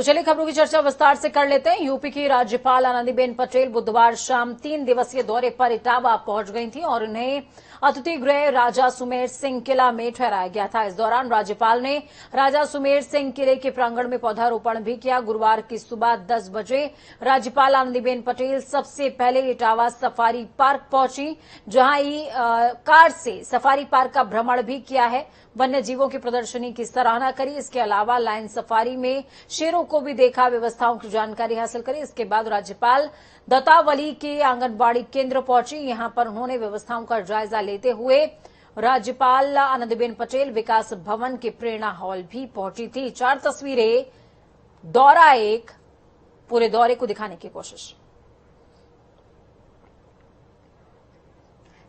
तो चलिए खबरों की चर्चा विस्तार से कर लेते हैं। यूपी की राज्यपाल आनंदीबेन पटेल बुधवार शाम 3 दिवसीय दौरे पर इटावा पहुंच गई थी और उन्हें अतिथि गृह राजा सुमेर सिंह किला में ठहराया गया था। इस दौरान राज्यपाल ने राजा सुमेर सिंह किले के प्रांगण में पौधारोपण भी किया। गुरुवार की सुबह 10 बजे राज्यपाल आनंदीबेन पटेल सबसे पहले इटावा सफारी पार्क पहुंची, जहां कार से सफारी पार्क का भ्रमण भी किया है। वन्य जीवों की प्रदर्शनी की सराहना करी। इसके अलावा लायन सफारी में शेरों को भी देखा, व्यवस्थाओं की जानकारी हासिल करी। इसके बाद राज्यपाल दत्तावली के आंगनबाड़ी केंद्र पहुंची। यहां पर उन्होंने व्यवस्थाओं का जायजा लेते हुए राज्यपाल आनंदीबेन पटेल विकास भवन के प्रेरणा हॉल भी पहुंची थी। 4 तस्वीरें, दौरा 1, पूरे दौरे को दिखाने की कोशिश।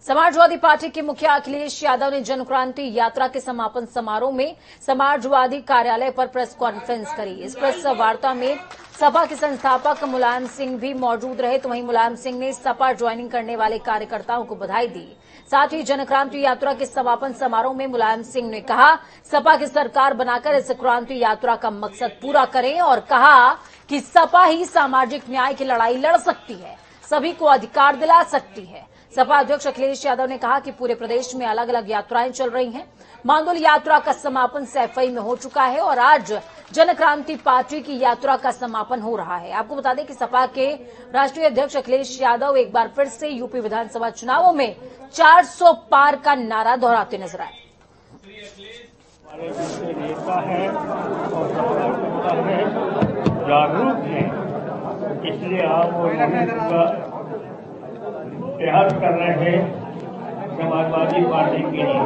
समाजवादी पार्टी के मुखिया अखिलेश यादव ने जनक्रांति यात्रा के समापन समारोह में समाजवादी कार्यालय पर प्रेस कॉन्फ्रेंस करी। इस प्रेस वार्ता में सपा के संस्थापक मुलायम सिंह भी मौजूद रहे। तो वहीं मुलायम सिंह ने सपा ज्वाइनिंग करने वाले कार्यकर्ताओं को बधाई दी। साथ ही जनक्रांति यात्रा के समापन समारोह में मुलायम सिंह ने कहा, सपा की सरकार बनाकर इस क्रांति यात्रा का मकसद पूरा करें और कहा कि सपा ही सामाजिक न्याय की लड़ाई लड़ सकती है, सभी को अधिकार दिला सकती है। सपा अध्यक्ष अखिलेश यादव ने कहा कि पूरे प्रदेश में अलग अलग यात्राएं चल रही हैं। मांडुल यात्रा का समापन सैफई में हो चुका है और आज जनक्रांति पार्टी की यात्रा का समापन हो रहा है। आपको बता दें कि सपा के राष्ट्रीय अध्यक्ष अखिलेश यादव एक बार फिर से यूपी विधानसभा चुनावों में 400 पार का नारा दोहराते नजर आए। जागरूक है, इसलिए आप वो प्रयास कर रहे हैं समाजवादी पार्टी के लिए।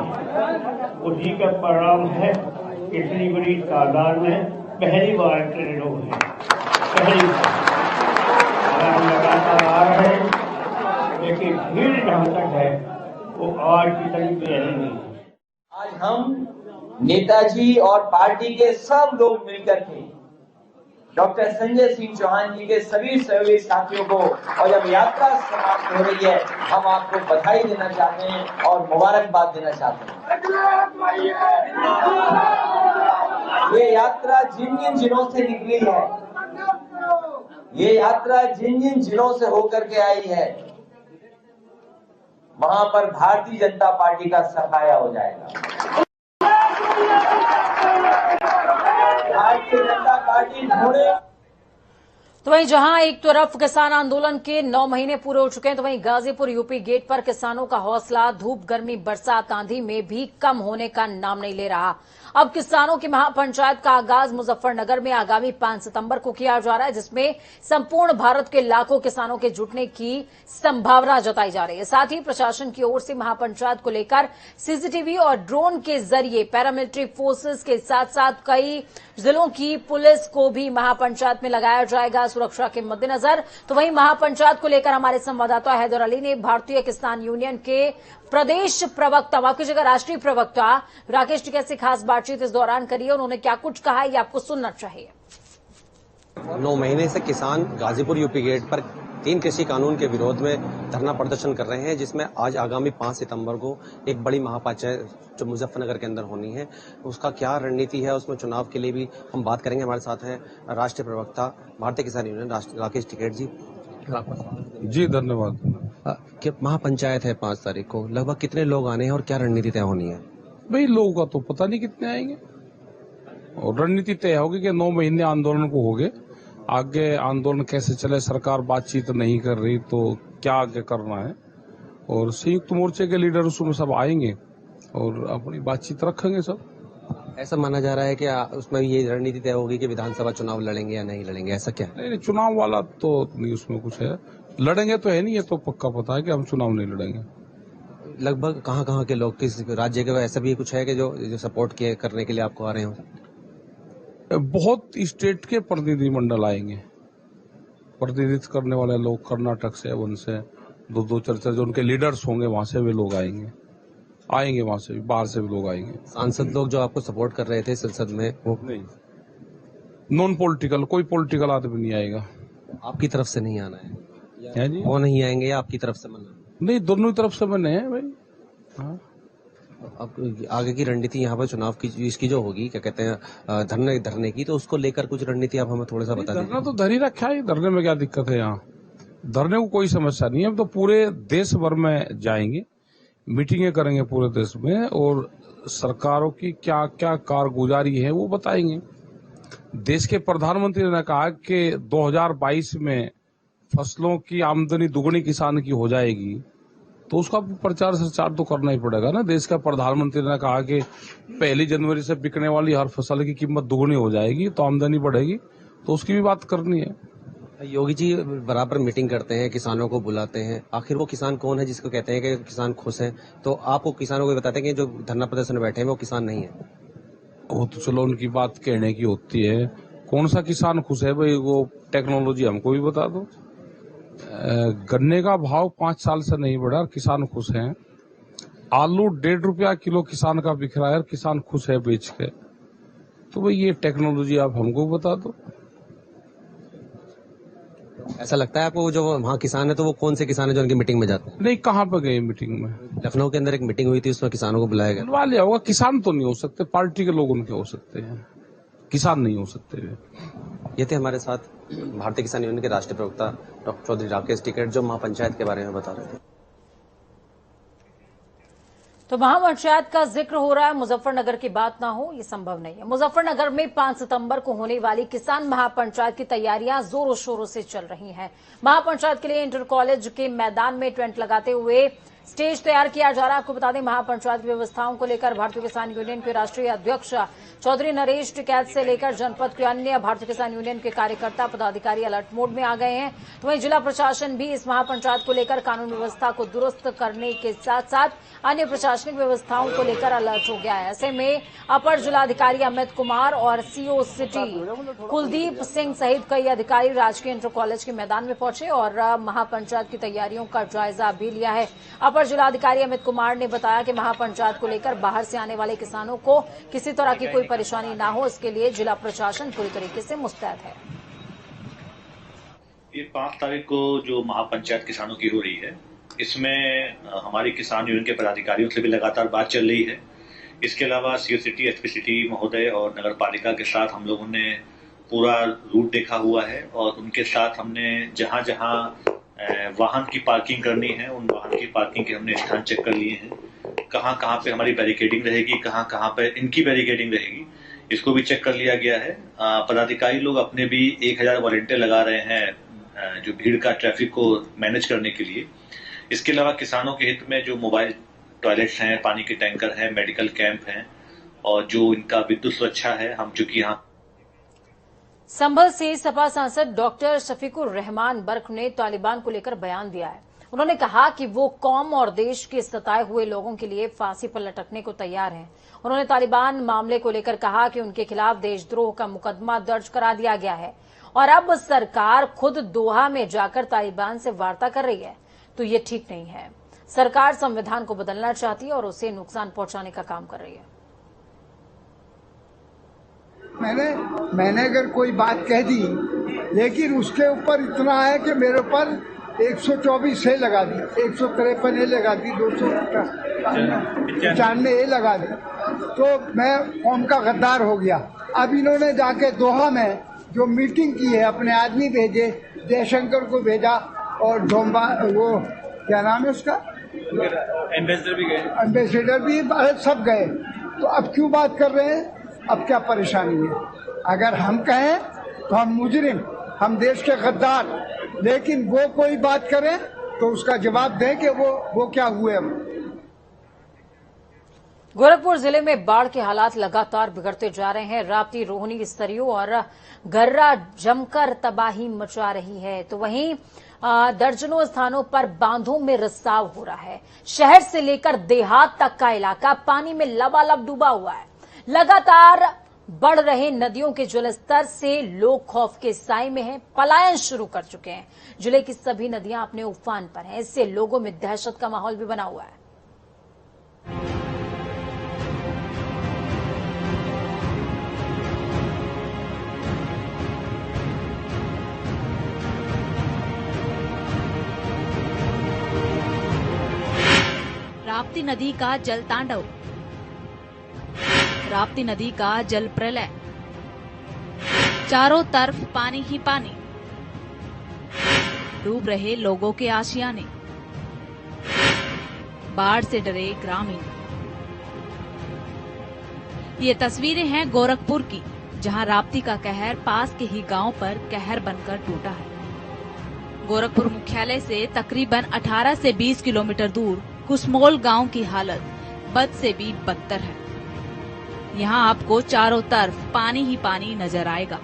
उसी का परिणाम है इतनी बड़ी तादाद में पहली बार ट्रेन लोग हैं। पहली बार हम लगातार आ रहे हैं, लेकिन भीड़ जहां तक है वो आज की तरीके नहीं है। आज हम नेताजी और पार्टी के सब लोग मिलकर के डॉक्टर संजय सिंह चौहान जी के सभी सहयोगी साथियों को, और जब यात्रा समाप्त हो रही है, हम आपको बधाई देना चाहते हैं और मुबारकबाद देना चाहते हैं। ये यात्रा जिन जिन जिलों से निकली है, ये यात्रा जिन जिन जिलों से होकर के आई है, वहां पर भारतीय जनता पार्टी का सफाया हो जाएगा। भारतीय जनता पार्टी ढूंढे। तो वहीं जहां एक तरफ किसान आंदोलन के 9 महीने पूरे हो चुके हैं, तो वहीं गाजीपुर यूपी गेट पर किसानों का हौसला धूप, गर्मी, बरसात, आंधी में भी कम होने का नाम नहीं ले रहा। अब किसानों की महापंचायत का आगाज मुजफ्फरनगर में आगामी 5 सितंबर को किया जा रहा है, जिसमें संपूर्ण भारत के लाखों किसानों के जुटने की संभावना जताई जा रही है। साथ ही प्रशासन की ओर से महापंचायत को लेकर सीसीटीवी और ड्रोन के जरिए पैरामिलिट्री फोर्सेस के साथ साथ कई जिलों की पुलिस को भी महापंचायत में लगाया जाएगा सुरक्षा के मद्देनजर। तो वहीं महापंचायत को लेकर हमारे संवाददाता हैदर अली ने भारतीय किसान यूनियन के प्रदेश प्रवक्ता, माफ कीजिएगा राष्ट्रीय प्रवक्ता राकेश टिकैत से खास बातचीत इस दौरान करी है। उन्होंने क्या कुछ कहा है, ये आपको सुनना चाहिए। 9 महीने से किसान गाजीपुर यूपी गेट पर 3 कृषि कानून के विरोध में धरना प्रदर्शन कर रहे हैं, जिसमें आज आगामी 5 सितंबर को एक बड़ी महापंचायत जो मुजफ्फरनगर के अंदर होनी है, उसका क्या रणनीति है, उसमें चुनाव के लिए भी हम बात करेंगे। हमारे साथ हैं राष्ट्रीय प्रवक्ता भारतीय किसान यूनियन राकेश टिकैत जी। जी धन्यवाद। महापंचायत है 5 तारीख को, लगभग कितने लोग आने हैं और क्या रणनीति तय होनी है? भाई लोगों का तो पता नहीं कितने आएंगे, और रणनीति तय होगी कि 9 महीने आंदोलन को हो गए, आगे आंदोलन कैसे चले, सरकार बातचीत नहीं कर रही तो क्या आगे करना है, और संयुक्त मोर्चे के लीडर उसमें सब आएंगे और अपनी बातचीत रखेंगे सब। ऐसा माना जा रहा है कि उसमें ये रणनीति तय होगी कि विधानसभा चुनाव लड़ेंगे या नहीं लड़ेंगे, ऐसा क्या? नहीं, चुनाव वाला तो नहीं उसमें कुछ है, लड़ेंगे तो है नहीं, ये तो पक्का पता है कि हम चुनाव नहीं लड़ेंगे। लगभग कहाँ के लोग, किस राज्य के, ऐसा भी कुछ है कि जो सपोर्ट करने के लिए आपको आ रहे हो? बहुत स्टेट के प्रतिनिधि मंडल आएंगे, प्रतिनिधित्व करने वाले लोग कर्नाटक से, वन से, 2 चर्चा जो उनके लीडर्स होंगे वहां से भी लोग आएंगे, वहां से भी, बाहर से भी लोग आएंगे। सांसद लोग जो आपको सपोर्ट कर रहे थे संसद में, वो नहीं, नॉन पॉलिटिकल, कोई पॉलिटिकल आदमी नहीं आएगा। आपकी तरफ से नहीं आना है जी? वो नहीं आएंगे या आपकी तरफ से मना? नहीं, दोनों ही तरफ से मैंने है भाई। हाँ, अब आगे की रणनीति यहाँ पर चुनाव की इसकी जो होगी, क्या कहते हैं, धरने की, तो उसको लेकर कुछ रणनीति आप हमें थोड़ा सा बता दीजिए। धरना तो धर ही रखा है, धरने में क्या दिक्कत है? यहाँ धरने को कोई समस्या नहीं है। हम तो पूरे देश भर में जाएंगे, मीटिंगें करेंगे पूरे देश में, और सरकारों की क्या क्या कारगुजारी है वो बताएंगे। देश के प्रधानमंत्री ने कहा कि 2022 में फसलों की आमदनी दुगनी किसान की हो जाएगी, तो उसका प्रचार प्रसार तो करना ही पड़ेगा ना। देश का प्रधानमंत्री ने कहा कि 1 जनवरी से बिकने वाली हर फसल की कीमत दुगनी हो जाएगी, तो आमदनी बढ़ेगी, तो उसकी भी बात करनी है। योगी जी बराबर मीटिंग करते हैं, किसानों को बुलाते हैं, आखिर वो किसान कौन है जिसको कहते हैं कि किसान खुश हैं? तो आपको किसानों को बताते हैं कि जो धरना प्रदर्शन में बैठे हैं वो किसान नहीं है। वो तो चलो उनकी बात कहने की होती है। कौन सा किसान खुश है भाई? वो टेक्नोलॉजी हमको भी बता दो। गन्ने का भाव 5 साल से नहीं बढ़ा, किसान खुश हैं। आलू 1.5 रुपया किलो किसान का बिक रहा है, किसान खुश है बेच के। तो भाई ये टेक्नोलॉजी आप हमको बता दो। ऐसा लगता है आपको जो वहाँ किसान है, तो वो कौन से किसान है जो उनकी मीटिंग में जाते हैं? नहीं, कहाँ पे गए मीटिंग में? लखनऊ के अंदर एक मीटिंग हुई थी, उसमें किसानों को बुलाया गया। बुलवा लिया होगा। किसान तो नहीं हो सकते, पार्टी के लोग उनके हो सकते हैं, किसान नहीं हो सकते। ये थे हमारे साथ भारतीय किसान यूनियन के राष्ट्रीय प्रवक्ता डॉक्टर चौधरी राकेश टिकैत, जो महापंचायत के बारे में बता रहे थे। तो महापंचायत का जिक्र हो रहा है, मुजफ्फरनगर की बात ना हो ये संभव नहीं है। मुजफ्फरनगर में 5 सितंबर को होने वाली किसान महापंचायत की तैयारियां जोरों शोरों से चल रही हैं। महापंचायत के लिए इंटर कॉलेज के मैदान में टेंट लगाते हुए स्टेज तैयार किया जा रहा है। आपको बता दें, महापंचायत की व्यवस्थाओं को लेकर भारतीय किसान यूनियन के राष्ट्रीय अध्यक्ष चौधरी नरेश टिकैत से लेकर जनपद के अन्य भारतीय किसान यूनियन के कार्यकर्ता पदाधिकारी अलर्ट मोड में आ गए हैं। तो वहीं जिला प्रशासन भी इस महापंचायत को लेकर कानून व्यवस्था को दुरुस्त करने के साथ साथ अन्य प्रशासनिक व्यवस्थाओं को लेकर अलर्ट हो गया है। ऐसे में अपर जिलाधिकारी अमित कुमार और सीओ सिटी कुलदीप सिंह सहित कई अधिकारी राजकीय इंटर कॉलेज के मैदान में पहुंचे और महापंचायत की तैयारियों का जायजा भी लिया है। अपर जिलाधिकारी अमित कुमार ने बताया कि महापंचायत को लेकर बाहर से आने वाले किसानों को किसी तरह की कोई परेशानी न हो, इसके लिए जिला प्रशासन पूरी तरीके से मुस्तैद है। ये 5 तारीख को जो महापंचायत किसानों की हो रही है, इसमें हमारी किसान यूनियन के पदाधिकारियों से भी लगातार बात चल रही है। इसके अलावा सीओ सिटी, एसपी सिटी महोदय और नगर पालिका के साथ हम लोगों ने पूरा रूट देखा हुआ है और उनके साथ हमने जहां जहां वाहन की पार्किंग करनी है, उन वाहन की पार्किंग के हमने स्थान चेक कर लिए हैं। कहाँ कहाँ पे हमारी बैरिकेडिंग रहेगी, कहाँ कहाँ पे इनकी बैरिकेडिंग रहेगी, इसको भी चेक कर लिया गया है। पदाधिकारी लोग अपने भी 1000 वॉलंटियर लगा रहे हैं जो भीड़ का ट्रैफिक को मैनेज करने के लिए। इसके अलावा किसानों के हित में जो मोबाइल टॉयलेट्स हैं, पानी के टैंकर हैं, मेडिकल कैंप हैं और जो इनका विद्युत सुरक्षा है, हम चूंकि यहाँ संभल से सपा सांसद डॉक्टर शफीकुर रहमान बर्क ने तालिबान को लेकर बयान दिया है। उन्होंने कहा कि वो कौम और देश के सताए हुए लोगों के लिए फांसी पर लटकने को तैयार हैं। उन्होंने तालिबान मामले को लेकर कहा कि उनके खिलाफ देशद्रोह का मुकदमा दर्ज करा दिया गया है और अब सरकार खुद दोहा में जाकर तालिबान से वार्ता कर रही है, तो ये ठीक नहीं है। सरकार संविधान को बदलना चाहती है और उसे नुकसान पहुंचाने का काम कर रही है। मैंने अगर कोई बात कह दी, लेकिन उसके ऊपर इतना है कि मेरे ऊपर 124 ए लगा दी, 153 ए लगा दी, 295 ए लगा दी, तो मैं कौम का गद्दार हो गया। अब इन्होंने जाके दोहा में जो मीटिंग की है, अपने आदमी भेजे, जयशंकर को भेजा और डोम्बा, वो क्या नाम है उसका, एम्बेसडर भी सब गए। तो अब क्यों बात कर रहे हैं? अब क्या परेशानी है? अगर हम कहें तो हम मुजरिम, हम देश के गद्दार, लेकिन वो कोई बात करे तो उसका जवाब दें कि वो क्या हुए। गोरखपुर जिले में बाढ़ के हालात लगातार बिगड़ते जा रहे हैं। राप्ती, रोहनी, सरयू और गर्रा जमकर तबाही मचा रही है, तो वहीं दर्जनों स्थानों पर बांधों में रिसाव हो रहा है। शहर से लेकर देहात तक का इलाका पानी में लबालब डूबा हुआ है। लगातार बढ़ रहे नदियों के जलस्तर से लोग खौफ के साए में हैं, पलायन शुरू कर चुके हैं। जिले की सभी नदियां अपने उफान पर हैं, इससे लोगों में दहशत का माहौल भी बना हुआ है। राप्ती नदी का जल तांडव राप्ती नदी का जल प्रलय, चारों तरफ पानी ही पानी, डूब रहे लोगों के आशियाने, बाढ़ से डरे ग्रामीण। ये तस्वीरें हैं गोरखपुर की, जहां राप्ती का कहर पास के ही गांव पर कहर बनकर टूटा है। गोरखपुर मुख्यालय से तकरीबन 18 से 20 किलोमीटर दूर कुसमोल गांव की हालत बद से भी बदतर है। यहाँ आपको चारों तरफ पानी ही पानी नजर आएगा।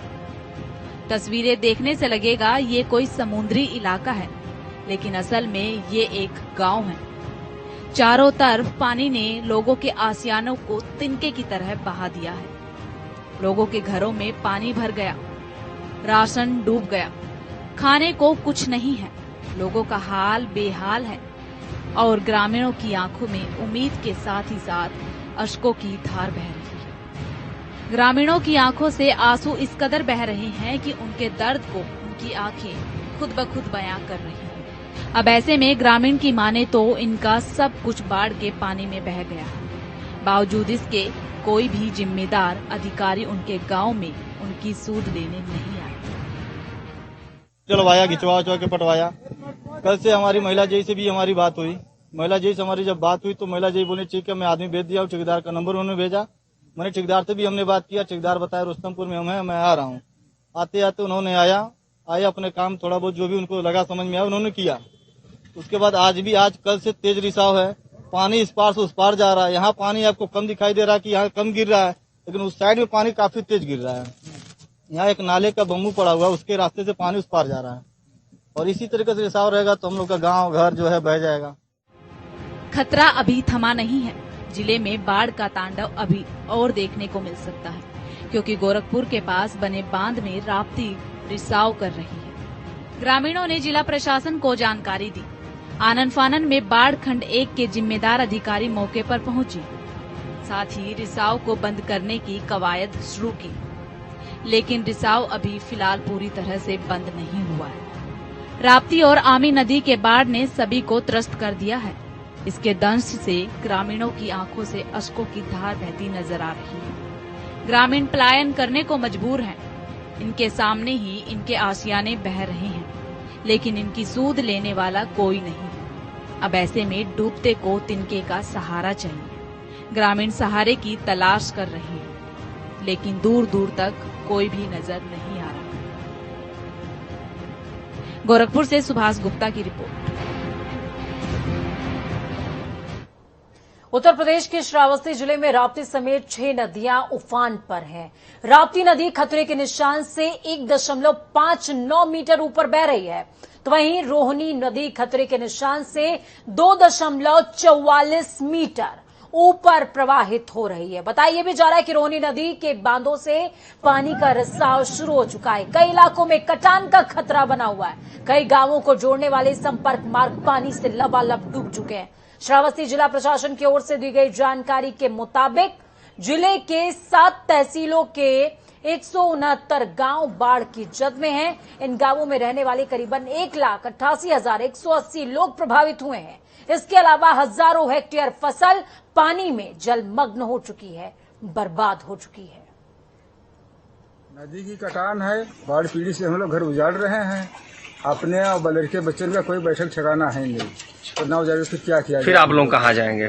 तस्वीरें देखने से लगेगा ये कोई समुद्री इलाका है, लेकिन असल में ये एक गांव है। चारों तरफ पानी ने लोगों के आसियानों को तिनके की तरह बहा दिया है। लोगों के घरों में पानी भर गया, राशन डूब गया, खाने को कुछ नहीं है। लोगों का हाल बेहाल है और ग्रामीणों की आंखों में उम्मीद के साथ ही साथ अश्कों की धार बह रही है। ग्रामीणों की आंखों से आंसू इस कदर बह रहे हैं कि उनके दर्द को उनकी आंखें खुद ब खुद बयां कर रही हैं। अब ऐसे में ग्रामीण की माने तो इनका सब कुछ बाढ़ के पानी में बह गया है। बावजूद इसके कोई भी जिम्मेदार अधिकारी उनके गांव में उनकी सूद लेने नहीं आए। चलवाया, घिचवा के पटवाया। कल से हमारी महिला जी से भी हमारी बात हुई। महिला जी से हमारी जब बात हुई तो महिला जी बोली ठीक है, मैं आदमी भेज दिया, ठेकेदार का नंबर उन्होंने भेजा। मैंने ठेकेदार से भी हमने बात किया। ठेकेदार बताया रुस्तमपुर में हम हैं, मैं आ रहा हूँ। आते आते उन्होंने आया अपने काम थोड़ा बहुत जो भी उनको लगा समझ में आया उन्होंने किया। उसके बाद आज कल से तेज रिसाव है। पानी इस पार से उस पार जा रहा है। यहाँ पानी आपको कम दिखाई दे रहा है कि यहाँ कम गिर रहा है, लेकिन उस साइड में पानी काफी तेज गिर रहा है। यहाँ एक नाले का बम्बू पड़ा हुआ है, उसके रास्ते से पानी उस पार जा रहा है और इसी तरीके से रिसाव रहेगा तो हम लोग का गांव घर जो है बह जाएगा। खतरा अभी थमा नहीं है। जिले में बाढ़ का तांडव अभी और देखने को मिल सकता है, क्योंकि गोरखपुर के पास बने बांध में राप्ती रिसाव कर रही है। ग्रामीणों ने जिला प्रशासन को जानकारी दी। आनन फानन में बाढ़ खंड 1 के जिम्मेदार अधिकारी मौके पर पहुंचे, साथ ही रिसाव को बंद करने की कवायद शुरू की, लेकिन रिसाव अभी फिलहाल पूरी तरह से बंद नहीं हुआ है। राप्ती और आमी नदी के बाढ़ ने सभी को त्रस्त कर दिया है। इसके दंश से ग्रामीणों की आंखों से अश्कों की धार बहती नजर आ रही है। ग्रामीण पलायन करने को मजबूर हैं। इनके सामने ही इनके आशियाने बह रहे हैं, लेकिन इनकी सूद लेने वाला कोई नहीं है। अब ऐसे में डूबते को तिनके का सहारा चाहिए। ग्रामीण सहारे की तलाश कर रहे हैं, लेकिन दूर दूर तक कोई भी नजर नहीं आ रहा। गोरखपुर से सुभाष गुप्ता की रिपोर्ट। उत्तर प्रदेश के श्रावस्ती जिले में राप्ती समेत 6 नदियां उफान पर हैं। राप्ती नदी खतरे के निशान से 1.59 मीटर ऊपर बह रही है, तो वहीं रोहिणी नदी खतरे के निशान से 2.44 मीटर ऊपर प्रवाहित हो रही है। बताया भी जा रहा है कि रोहिणी नदी के बांधों से पानी का रिसाव शुरू हो चुका है। कई इलाकों में कटान का खतरा बना हुआ है। कई गांवों को जोड़ने वाले संपर्क मार्ग पानी से लबालब डूब चुके हैं। श्रावस्ती जिला प्रशासन की ओर से दी गई जानकारी के मुताबिक जिले के 7 तहसीलों के 169 गांव बाढ़ की जद में हैं। इन गांवों में रहने वाले करीबन 1,88,180 लोग प्रभावित हुए हैं। इसके अलावा हजारों हेक्टेयर फसल पानी में जलमग्न हो चुकी है, बर्बाद हो चुकी है। नदी की कटान है, बाढ़ पीड़ित से हम लोग घर उजाड़ रहे हैं। अपने और बलर के बच्चों का कोई बैठक ठिकाना है नहीं, तो ना उजाड़ फिर क्या किया। फिर आप लोग कहाँ जाएंगे?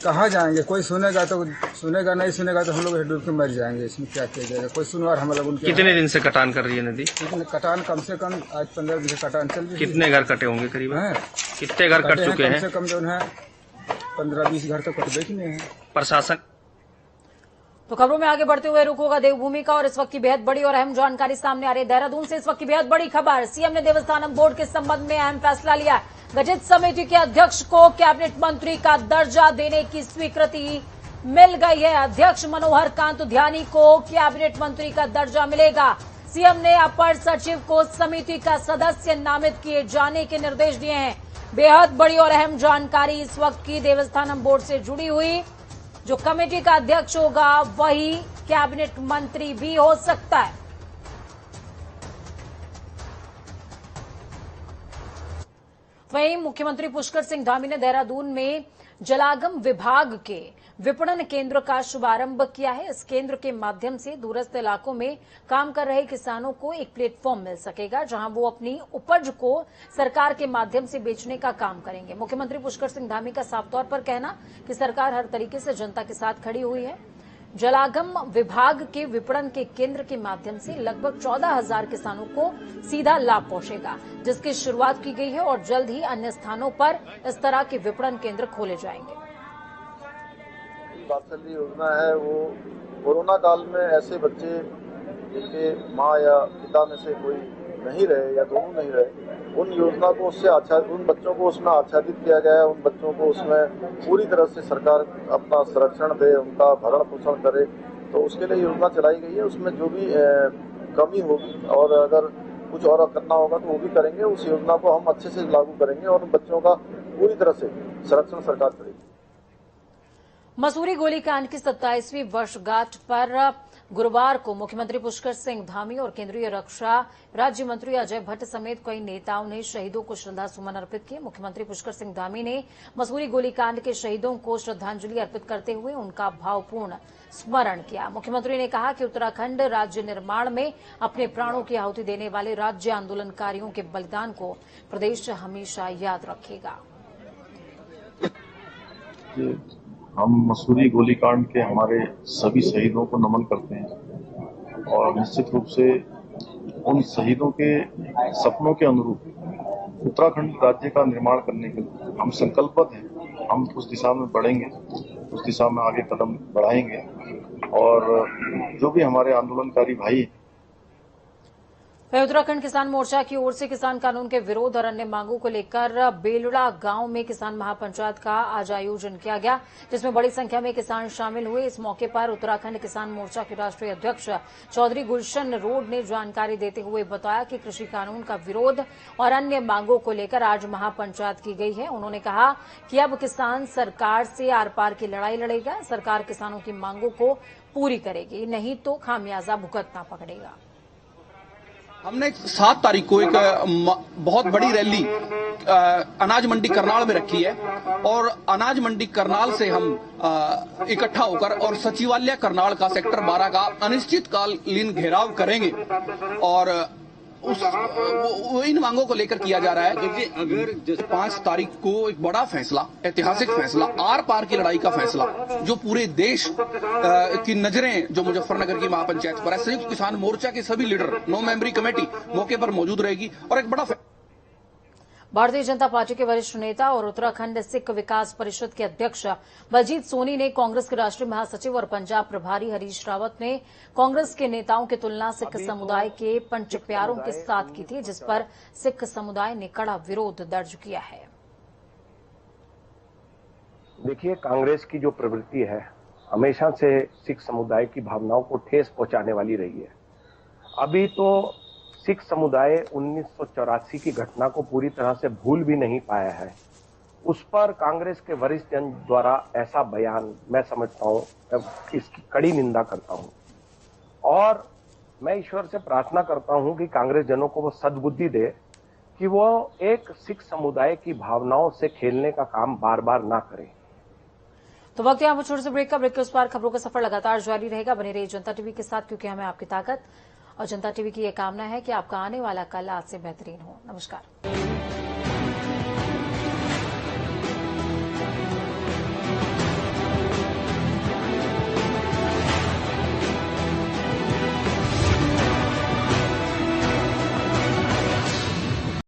कहाँ जाएंगे? कोई सुनेगा तो सुनेगा, नहीं सुनेगा तो हम लोग डूब के मर जाएंगे। इसमें क्या किया जाएगा? कोई सुनवार हम लोग उनके। कितने दिन से कटान कर रही है नदी? कटान कम से कम आज 15 दिन से कटान चल रही है। कितने घर कटे होंगे करीबन? कितने घर कट चुके हैं? कम से कम जो है 15-20 घर तो कट देखने हैं। प्रशासन। तो खबरों में आगे बढ़ते हुए रुक होगा देवभूमि का, और इस वक्त की बेहद बड़ी और अहम जानकारी सामने आ रही है देहरादून से। इस वक्त की बेहद बड़ी खबर, सीएम ने देवस्थानम बोर्ड के संबंध में अहम फैसला लिया। गठित समिति के अध्यक्ष को कैबिनेट मंत्री का दर्जा देने की स्वीकृति मिल गई है। अध्यक्ष मनोहर कांत ध्यानी को कैबिनेट मंत्री का दर्जा मिलेगा। सीएम ने अपर सचिव को समिति का सदस्य नामित किए जाने के निर्देश दिए हैं। बेहद बड़ी और अहम जानकारी इस वक्त की देवस्थानम बोर्ड से जुड़ी हुई। जो कमेटी का अध्यक्ष होगा वही कैबिनेट मंत्री भी हो सकता है। वहीं मुख्यमंत्री पुष्कर सिंह धामी ने देहरादून में जलागम विभाग के विपणन केंद्र का शुभारंभ किया है। इस केंद्र के माध्यम से दूरस्थ इलाकों में काम कर रहे किसानों को एक प्लेटफॉर्म मिल सकेगा, जहां वो अपनी उपज को सरकार के माध्यम से बेचने का काम करेंगे। मुख्यमंत्री पुष्कर सिंह धामी का साफ तौर पर कहना कि सरकार हर तरीके से जनता के साथ खड़ी हुई है। जलागम विभाग के विपणन के केंद्र के माध्यम से लगभग 14,000 किसानों को सीधा लाभ पहुंचेगा, जिसकी शुरुआत की गई है और जल्द ही अन्य स्थानों पर इस तरह के विपणन केंद्र खोले जाएंगे। वात्सल्य योजना है वो कोरोना काल में ऐसे बच्चे जिनके माँ या पिता में से कोई नहीं रहे या दोनों नहीं रहे, उन योजना को उन बच्चों को उसमें आच्छादित किया गया है। उन बच्चों को उसमें पूरी तरह से सरकार अपना संरक्षण दे, उनका भरण पोषण करे, तो उसके लिए योजना चलाई गई है। उसमें जो भी कमी होगी और अगर कुछ और करना होगा तो वो भी करेंगे। उस योजना को हम अच्छे से लागू करेंगे और उन बच्चों का पूरी तरह से संरक्षण सरकार करेगी। मसूरी गोलीकांड की 27वीं वर्षगांठ पर गुरुवार को मुख्यमंत्री पुष्कर सिंह धामी और केंद्रीय रक्षा राज्य मंत्री अजय भट्ट समेत कई नेताओं ने शहीदों को श्रद्धा सुमन अर्पित किए। मुख्यमंत्री पुष्कर सिंह धामी ने मसूरी गोलीकांड के शहीदों को श्रद्धांजलि अर्पित करते हुए उनका भावपूर्ण स्मरण किया। मुख्यमंत्री ने कहा कि उत्तराखंड राज्य निर्माण में अपने प्राणों की आहुति देने वाले राज्य आंदोलनकारियों के बलिदान को प्रदेश हमेशा याद रखेगा। हम मसूरी गोलीकांड के हमारे सभी शहीदों को नमन करते हैं और निश्चित रूप से उन शहीदों के सपनों के अनुरूप उत्तराखंड राज्य का निर्माण करने के लिए हम संकल्पबद्ध हैं। हम उस दिशा में बढ़ेंगे, उस दिशा में आगे कदम बढ़ाएंगे और जो भी हमारे आंदोलनकारी भाई उत्तराखंड किसान मोर्चा की ओर से किसान कानून के विरोध और अन्य मांगों को लेकर बेलड़ा गांव में किसान महापंचायत का आज आयोजन किया गया, जिसमें बड़ी संख्या में किसान शामिल हुए। इस मौके पर उत्तराखंड किसान मोर्चा के राष्ट्रीय अध्यक्ष चौधरी गुलशन रोड ने जानकारी देते हुए बताया कि कृषि कानून का विरोध और अन्य मांगों को लेकर आज महापंचायत की गई है। उन्होंने कहा कि अब किसान सरकार से आर पार की लड़ाई लड़ेगा। सरकार किसानों की मांगों को पूरी करेगी, नहीं तो खामियाजा भुगतना पड़ेगा। हमने 7 तारीख को एक बहुत बड़ी रैली अनाज मंडी करनाल में रखी है और अनाज मंडी करनाल से हम इकट्ठा होकर और सचिवालय करनाल का सेक्टर 12 का अनिश्चितकालीन घेराव करेंगे और इन मांगों को लेकर किया जा रहा है। देखिए, अगर जैसे 5 तारीख को एक बड़ा फैसला, ऐतिहासिक फैसला, आर पार की लड़ाई का फैसला जो पूरे देश की नजरें जो मुजफ्फरनगर की महापंचायत पर है, संयुक्त किसान मोर्चा के सभी लीडर, 9 मेंबरी कमेटी मौके पर मौजूद रहेगी और एक बड़ा भारतीय जनता पार्टी के वरिष्ठ नेता और उत्तराखंड सिख विकास परिषद के अध्यक्ष बलजीत सोनी ने कांग्रेस के राष्ट्रीय महासचिव और पंजाब प्रभारी हरीश रावत ने कांग्रेस के नेताओं की तुलना सिख समुदाय के पंच प्यारों के साथ की थी, जिस पर सिख समुदाय ने कड़ा विरोध दर्ज किया है। देखिए, कांग्रेस की जो प्रवृत्ति है हमेशा से सिख समुदाय की भावनाओं को ठेस पहुंचाने वाली रही है। अभी तो सिख समुदाय 1984 की घटना को पूरी तरह से भूल भी नहीं पाया है। उस पर कांग्रेस के वरिष्ठ जन द्वारा ऐसा बयान मैं समझता हूं, इसकी कड़ी निंदा करता हूं और मैं ईश्वर से प्रार्थना करता हूं कि कांग्रेस जनों को वो सद्बुद्धि दे कि वो एक सिख समुदाय की भावनाओं से खेलने का काम बार बार ना करें। तो वक्त यहाँ पर छोटे से ब्रेक का। ब्रेक के उस पार खबरों का सफर लगातार जारी रहेगा। बने रहिए जनता टीवी के साथ, क्योंकि हमें आपकी ताकत और जनता टीवी की यह कामना है कि आपका आने वाला कल आज से बेहतरीन हो। नमस्कार।